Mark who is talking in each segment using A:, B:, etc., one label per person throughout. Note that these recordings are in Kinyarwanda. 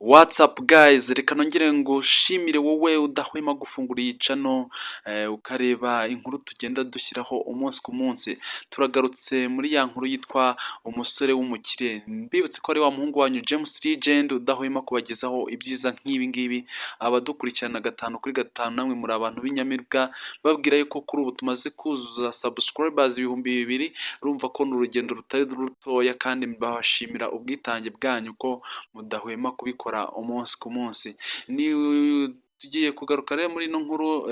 A: What's up guys, reka nongere ngushimire wowe udahwema gufungura iyi channel ukareba inkuru tugenda dushyiraho umunsi ku munsi. Turagarutse muri ya nkuru yitwa umusore w'umukire. Mbibutse ko ari wa muhungu wanyu James Legend udahwema kubagezaho ibyiza nk'ibi ngibi. Abadukurikirana gatanu kuri gatanu namwe muri abantu b'inyamirwa, babwira yuko kuri ubu tumaze kuzuza subscribers 2000. Urumva ko ni urugendo rutari rutoya kandi mbashimira ubwitange bwanyu ko mudahwema kubikora umunsi ku munsi. Ni tugiye kugaruka rero muri ino nkuru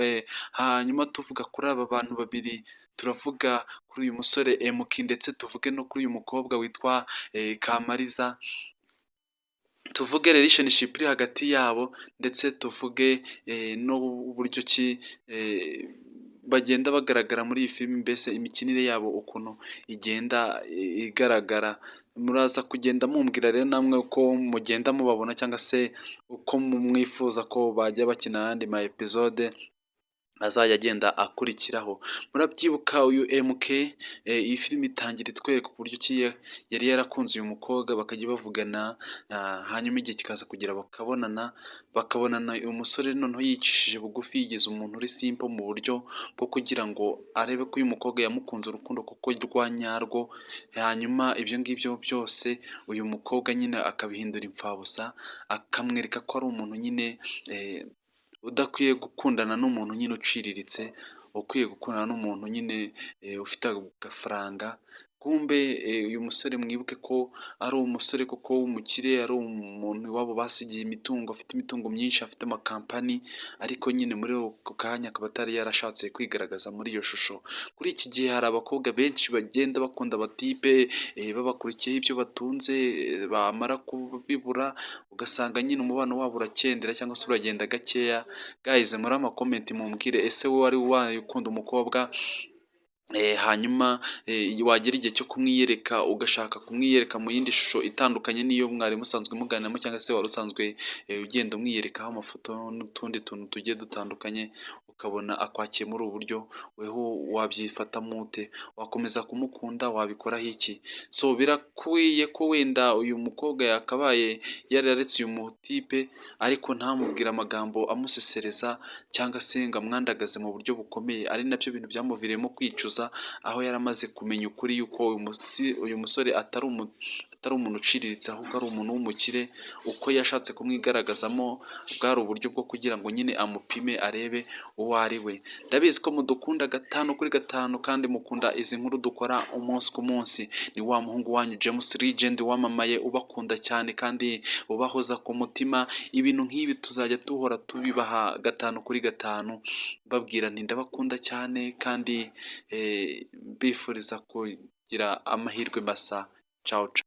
A: hanyuma tuvuga kuri aba bantu babiri. Turavuga kuri uyu musore MK ndetse tuvuge no kuri uyu mukobwa witwa Kamariza, tuvuge relationship iri hagati yabo ndetse tuvuge n'uburyo ki bagenda bagaragara muri iyi filimi, mbese imikinire yabo ukuntu igenda igaragara. Muraza kugenda mumbwira rero namwe ko mugenda mubabona cyangwa se uko mwifuza ko bajya bakina ayandi ma episode azajya agenda akurikiraho. Murabyibuka uyu MK, iyi filimi itangira itwereka uburyo ki yari yarakunze uyu mukobwa, bakajya bavugana hanyuma igihe kikaza kugera bakabonana uyu musore noneho yicishije bugufi, yigize umuntu uri simple mu buryo bwo kugira ngo arebe ko uyu mukobwa yamukunze urukundo kuko rwa nyarwo. Hanyuma ibyo ngibyo byose uyu mukobwa nyine akabihindura imfabusa, akamwereka ko ari umuntu nyine udakwiye gukundana n'umuntu nyine uciriritse, ukwiye gukundana n'umuntu nyine ufite agafaranga. Kumbe uyu musore mwibuke ko ari umusore koko w'umukire, ari umuntu iwabo basigiye imitungo, afite imitungo myinshi, afite amakampani, ariko nyine muri ako kanya akaba atari yarashatse kwigaragaza muri iyo shusho. Kuri iki gihe hari abakobwa benshi bagenda bakunda abatipe babakurikiyeho ibyo batunze, bamara kubibura ugasanga nyine umubano wabo urakendera cyangwa se uragenda gakeya. Guys, muri amakomenti mumbwire, ese wowe wari ukunda umukobwa hanyuma wagera igihe cyo kumwiyereka ugashaka kumwiyereka mu yindi shusho itandukanye n'iyo mwari musanzwe muganiramo, cyangwa se wari usanzwe ugenda umwiyerekaho amafoto n'utundi tuntu tugiye dutandukanye, ukabona akwakiye muri ubu buryo, weho wabyifatamo ute? Wakomeza kumukunda? Wabikoraho iki? So birakwiye ko wenda uyu mukobwa yakabaye yararetse uyu mutipe ariko ntamubwire amagambo amusesereza cyangwa se ngo amwandagaze mu buryo bukomeye, ari nabyo bintu byamuviriyemo kwicuza, aho yaramaze kumenya ukuri yuko uyu musore atari umuntu uciriritse, ahubwo ari umuntu w'umukire. Uko yashatse kumwigaragazamo bwari uburyo bwo kugira ngo nyine amupime arebe uwo ari we. Ndabizi ko mudukunda gatanu kuri gatanu kandi mukunda izi nkuru dukora umunsi ku munsi. Ni wa muhungu wanyu James Legend wamamaye, ubakunda cyane kandi ubahoza ku mutima. Ibintu nk'ibi tuzajya duhora tubibaha gatanu kuri gatanu, babwira nti ndabakunda cyane kandi bifuriza kugira amahirwe masa. Ciao ciao.